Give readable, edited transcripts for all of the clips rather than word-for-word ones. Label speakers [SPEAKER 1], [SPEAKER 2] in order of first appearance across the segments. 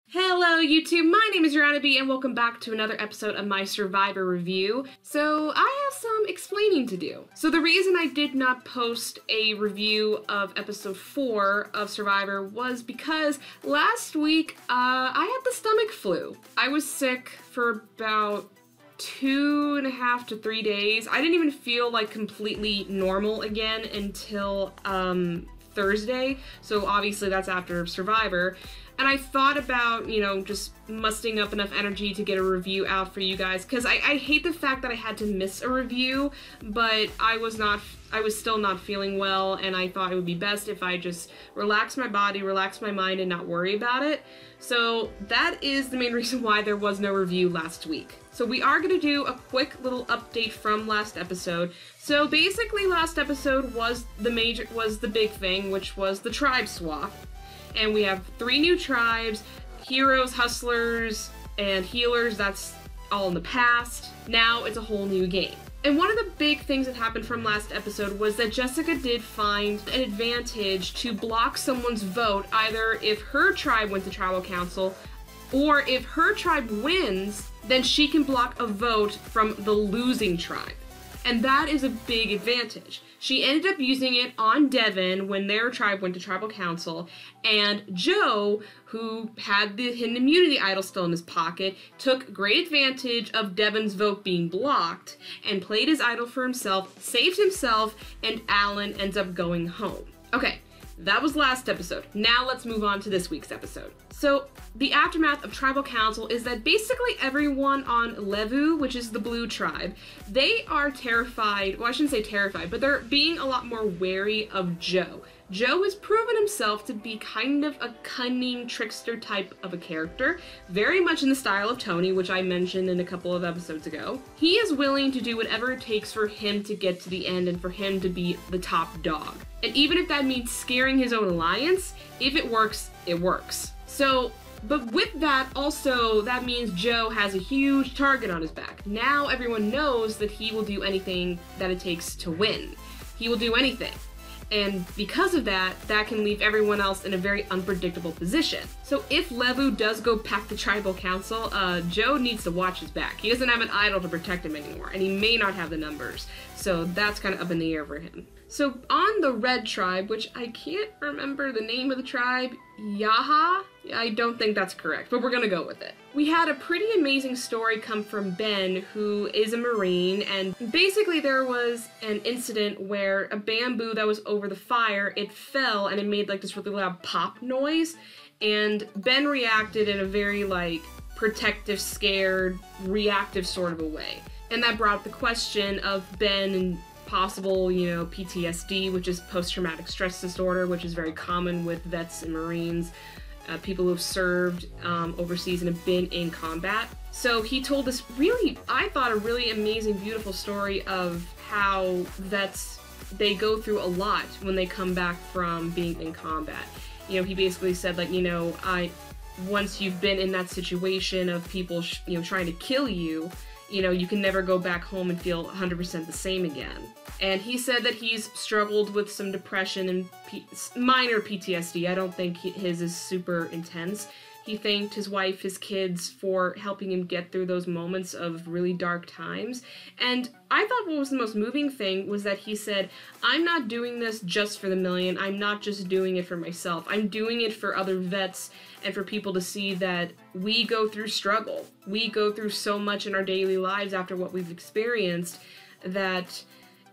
[SPEAKER 1] Hello YouTube, my name is rhianaB and welcome back to another episode of my Survivor review. So I have some explaining to do. So the reason I did not post a review of episode 4 of Survivor was because last week I had the stomach flu. I was sick for about 2.5 to 3 days. I didn't even feel like completely normal again until Thursday. So obviously that's after Survivor. And I thought about, just mustering up enough energy to get a review out for you guys, because I hate the fact that I had to miss a review, but I was still not feeling well, and I thought it would be best if I just relax my body, relax my mind, and not worry about it. So that is the main reason why there was no review last week. So we are going to do a quick little update from last episode. So basically last episode was the big thing, which was the tribe swap. And we have 3 new tribes: heroes, hustlers, and healers. That's all in the past. Now it's a whole new game. And one of the big things that happened from last episode was that Jessica did find an advantage to block someone's vote, either if her tribe went to tribal council, or if her tribe wins, then she can block a vote from the losing tribe. And that is a big advantage. She ended up using it on Devin when their tribe went to tribal council, and Joe, who had the hidden immunity idol still in his pocket, took great advantage of Devin's vote being blocked and played his idol for himself, saved himself, and Alan ends up going home. Okay, that was last episode. Now let's move on to this week's episode. So the aftermath of tribal council is that basically everyone on Levu, which is the blue tribe, they are terrified. Well, I shouldn't say terrified, but they're being a lot more wary of Joe. Joe has proven himself to be kind of a cunning trickster type of a character, very much in the style of Tony, which I mentioned in a couple of episodes ago. He is willing to do whatever it takes for him to get to the end and for him to be the top dog. And even if that means scaring his own alliance, if it works, it works. So, but with that, also, that means Joe has a huge target on his back. Now everyone knows that he will do anything that it takes to win. He will do anything. And because of that, that can leave everyone else in a very unpredictable position. So if Levu does go back to tribal council, Joe needs to watch his back. He doesn't have an idol to protect him anymore, and he may not have the numbers. So that's kind of up in the air for him. So on the red tribe, which I can't remember the name of the tribe, Yaha? I don't think that's correct, but we're gonna go with it. We had a pretty amazing story come from Ben, who is a Marine, and basically there was an incident where a bamboo that was over the fire, it fell and it made like this really loud pop noise, and Ben reacted in a very like protective, scared, reactive sort of a way. And that brought up the question of Ben and possible, PTSD, which is post-traumatic stress disorder, which is very common with vets and Marines, people who have served overseas and have been in combat. So he told this really, I thought, a really amazing, beautiful story of how vets, they go through a lot when they come back from being in combat. He basically said, like, once you've been in that situation of people, trying to kill you, you can never go back home and feel 100% the same again. And he said that he's struggled with some depression and minor PTSD. I don't think his is super intense. He thanked his wife, his kids, for helping him get through those moments of really dark times. And I thought what was the most moving thing was that he said, I'm not doing this just for the million. I'm not just doing it for myself. I'm doing it for other vets and for people to see that we go through struggle. We go through so much in our daily lives after what we've experienced that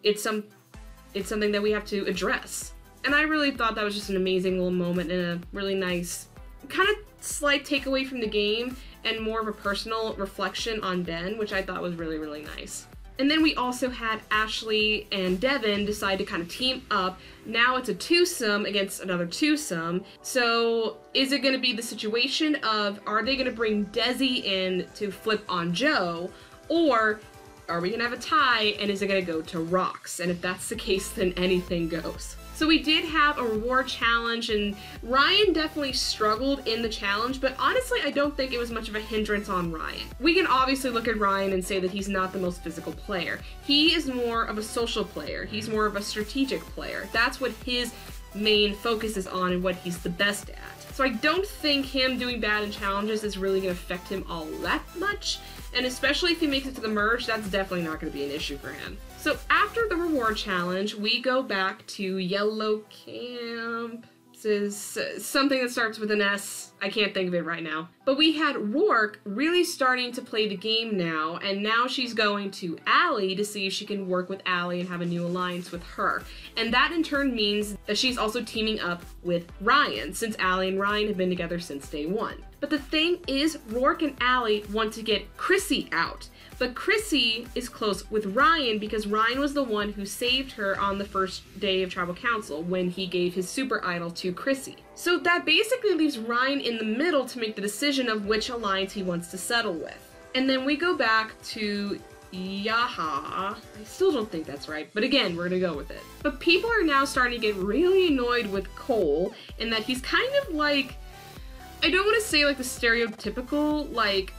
[SPEAKER 1] it's something that we have to address. And I really thought that was just an amazing little moment and a really nice, kind of slight takeaway from the game and more of a personal reflection on Ben, which I thought was really, really nice. And then we also had Ashley and Devin decide to kind of team up. Now it's a twosome against another twosome. So is it going to be the situation of, are they going to bring Desi in to flip on Joe, or are we going to have a tie and is it going to go to Rocks? And if that's the case, then anything goes. So we did have a reward challenge, and Ryan definitely struggled in the challenge, but honestly I don't think it was much of a hindrance on Ryan. We can obviously look at Ryan and say that he's not the most physical player. He is more of a social player. He's more of a strategic player. That's what his main focus is on and what he's the best at. So I don't think him doing bad in challenges is really going to affect him all that much. And especially if he makes it to the merge, that's definitely not going to be an issue for him. So after the reward challenge, we go back to Yellow Camp. This is something that starts with an S. I can't think of it right now. But we had Rourke really starting to play the game now, and now she's going to Allie to see if she can work with Allie and have a new alliance with her. And that in turn means that she's also teaming up with Ryan, since Allie and Ryan have been together since day one. But the thing is, Rourke and Allie want to get Chrissy out. But Chrissy is close with Ryan because Ryan was the one who saved her on the first day of Tribal Council when he gave his super idol to Chrissy. So that basically leaves Ryan in the middle to make the decision of which alliance he wants to settle with. And then we go back to Yaha. I still don't think that's right, but again, we're gonna go with it. But people are now starting to get really annoyed with Cole in that he's kind of like, I don't want to say like the stereotypical, like,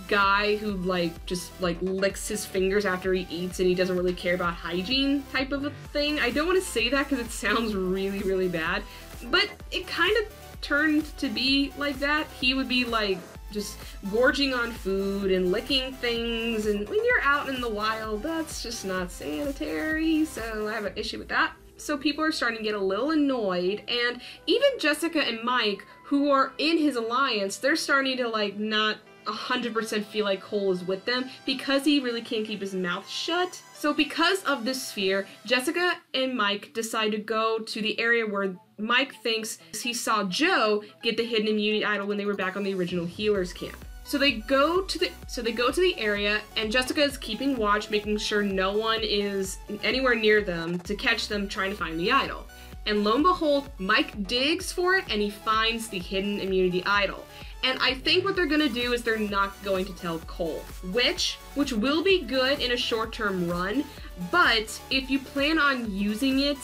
[SPEAKER 1] guy who just licks his fingers after he eats and he doesn't really care about hygiene type of a thing. I don't want to say that because it sounds really, really bad, but it kind of turned to be like that. He would be like just gorging on food and licking things, and when you're out in the wild, that's just not sanitary, so I have an issue with that. So people are starting to get a little annoyed, and even Jessica and Mike, who are in his alliance, they're starting to like not 100% feel like Cole is with them because he really can't keep his mouth shut. So because of this fear, Jessica and Mike decide to go to the area where Mike thinks he saw Joe get the hidden immunity idol when they were back on the original healers camp. So they go to the area, and Jessica is keeping watch, making sure no one is anywhere near them to catch them trying to find the idol. And lo and behold, Mike digs for it and he finds the hidden immunity idol. And I think what they're gonna do is they're not going to tell Cole, which will be good in a short-term run, but if you plan on using it,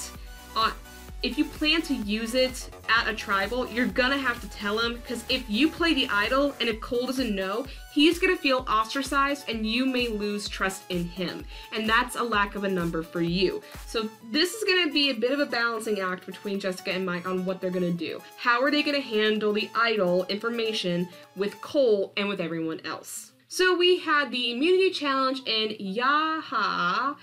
[SPEAKER 1] if you plan to use it at a tribal, you're gonna have to tell him, because if you play the idol and if Cole doesn't know, he's gonna feel ostracized and you may lose trust in him. And that's a lack of a number for you. So this is gonna be a bit of a balancing act between Jessica and Mike on what they're gonna do. How are they gonna handle the idol information with Cole and with everyone else? So we had the immunity challenge in Yaha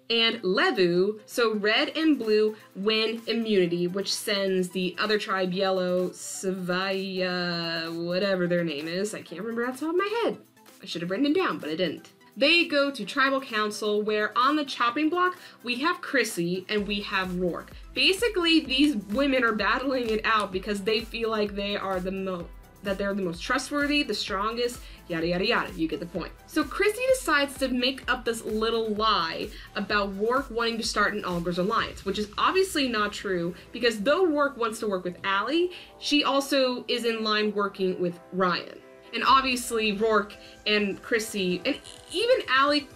[SPEAKER 1] and Levu, so red and blue win immunity, which sends the other tribe, Yellow, Savaya, whatever their name is, I can't remember off the top of my head. I should have written it down, but I didn't. They go to Tribal Council, where on the chopping block, we have Chrissy and we have Rourke. Basically, these women are battling it out because they feel like they are the most trustworthy, the strongest, yada yada yada, you get the point. So Chrissy decides to make up this little lie about Rourke wanting to start an Algor's alliance, which is obviously not true, because though Rourke wants to work with Allie, she also is in line working with Ryan. And obviously Rourke and Chrissy, and even Allie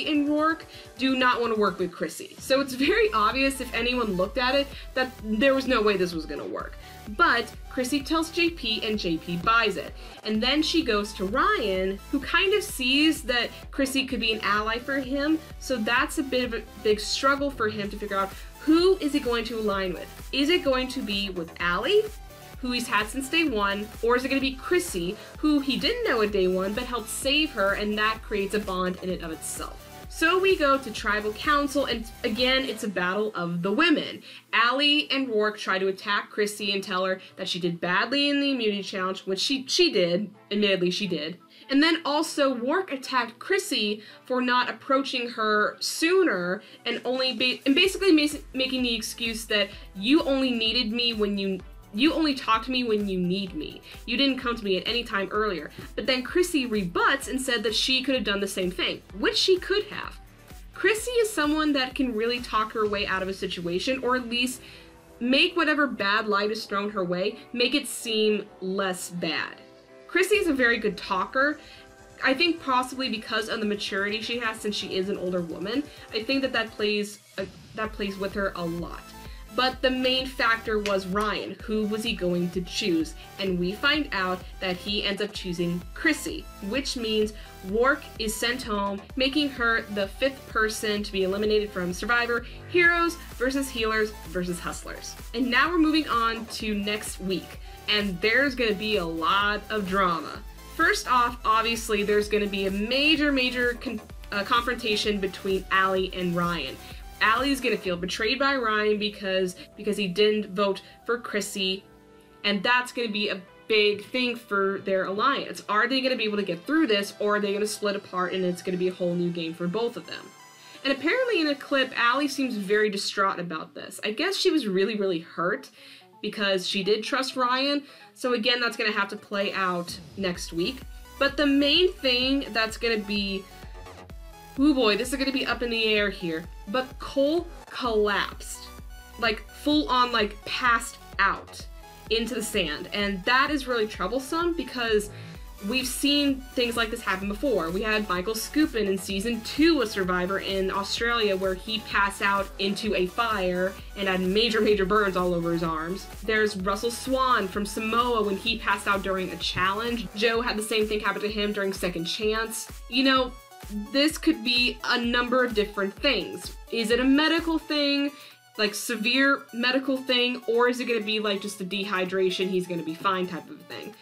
[SPEAKER 1] and Rourke do not want to work with Chrissy. So it's very obvious if anyone looked at it that there was no way this was gonna work. But Chrissy tells JP and JP buys it. And then she goes to Ryan, who kind of sees that Chrissy could be an ally for him. So that's a bit of a big struggle for him to figure out who is he going to align with. Is it going to be with Allie, who he's had since day one, or is it going to be Chrissy, who he didn't know at day one but helped save her, and that creates a bond in and of itself. So we go to Tribal Council, and again, it's a battle of the women. Allie and Rourke try to attack Chrissy and tell her that she did badly in the immunity challenge, which she did. Admittedly, she did. And then also, Rourke attacked Chrissy for not approaching her sooner, and basically making the excuse that you only needed me when you only talk to me when you need me. You didn't come to me at any time earlier. But then Chrissy rebuts and said that she could have done the same thing, which she could have. Chrissy is someone that can really talk her way out of a situation, or at least make whatever bad light is thrown her way, make it seem less bad. Chrissy is a very good talker. I think possibly because of the maturity she has since she is an older woman. I think that plays with her a lot. But the main factor was Ryan. Who was he going to choose? And we find out that he ends up choosing Chrissy, which means Rourke is sent home, making her the 5th person to be eliminated from Survivor, Heroes versus Healers versus Hustlers. And now we're moving on to next week, and there's gonna be a lot of drama. First off, obviously, there's gonna be a major confrontation between Allie and Ryan. Allie's gonna feel betrayed by Ryan because he didn't vote for Chrissy, and that's gonna be a big thing for their alliance. Are they gonna be able to get through this, or are they gonna split apart and it's gonna be a whole new game for both of them? And apparently in a clip, Allie seems very distraught about this. I guess she was really hurt because she did trust Ryan, so again, that's gonna have to play out next week. But the main thing that's gonna be, oh boy, this is gonna be up in the air here, but Cole collapsed. Like, full on, like, passed out into the sand. And that is really troublesome because we've seen things like this happen before. We had Michael Scoopin in season 2 of Survivor in Australia where he passed out into a fire and had major burns all over his arms. There's Russell Swan from Samoa when he passed out during a challenge. Joe had the same thing happen to him during Second Chance. You know, this could be a number of different things. Is it a medical thing, like severe medical thing, or is it gonna be like just a dehydration, he's gonna be fine type of thing?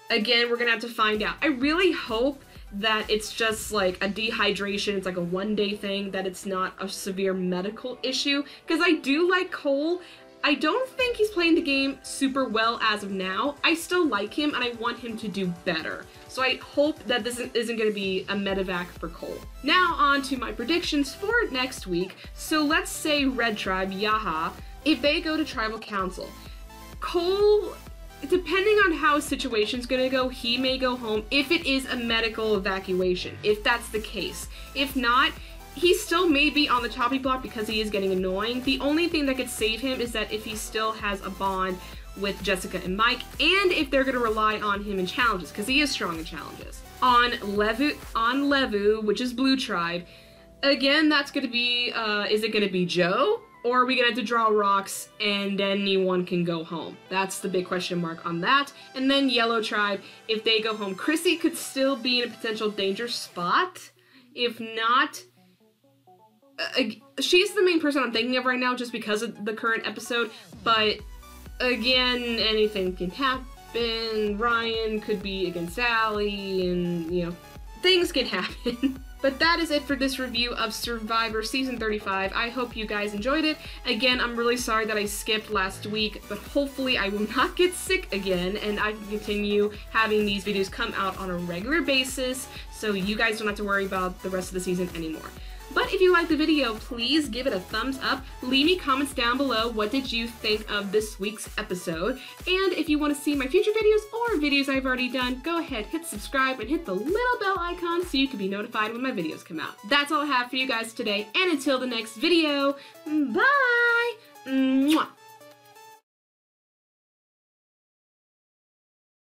[SPEAKER 1] Again, we're gonna have to find out. I really hope that it's just like a dehydration, it's like a one-day thing, that it's not a severe medical issue, because I do like Cole. I don't think he's playing the game super well as of now. I still like him and I want him to do better. So I hope that this isn't going to be a medevac for Cole. Now on to my predictions for next week. So let's say Red Tribe, Yaha, if they go to Tribal Council, Cole, depending on how his situation's going to go, he may go home if it is a medical evacuation, if that's the case. If not, he still may be on the chopping block because he is getting annoying. The only thing that could save him is that if he still has a bond with Jessica and Mike, and if they're going to rely on him in challenges, because he is strong in challenges. On Levu, which is Blue Tribe, again, that's going to be, is it going to be Joe? Or are we going to have to draw rocks and anyone can go home? That's the big question mark on that. And then Yellow Tribe, if they go home, Chrissy could still be in a potential danger spot. If not, she's the main person I'm thinking of right now just because of the current episode, but again, anything can happen. Ryan could be against Allie, and, you know, things can happen. But that is it for this review of Survivor Season 35. I hope you guys enjoyed it. Again, I'm really sorry that I skipped last week, but hopefully I will not get sick again, and I can continue having these videos come out on a regular basis, so you guys don't have to worry about the rest of the season anymore. But if you liked the video, please give it a thumbs up. Leave me comments down below. What did you think of this week's episode? And if you want to see my future videos or videos I've already done, go ahead, hit subscribe and hit the little bell icon so you can be notified when my videos come out. That's all I have for you guys today, and until the next video, bye! Mwah.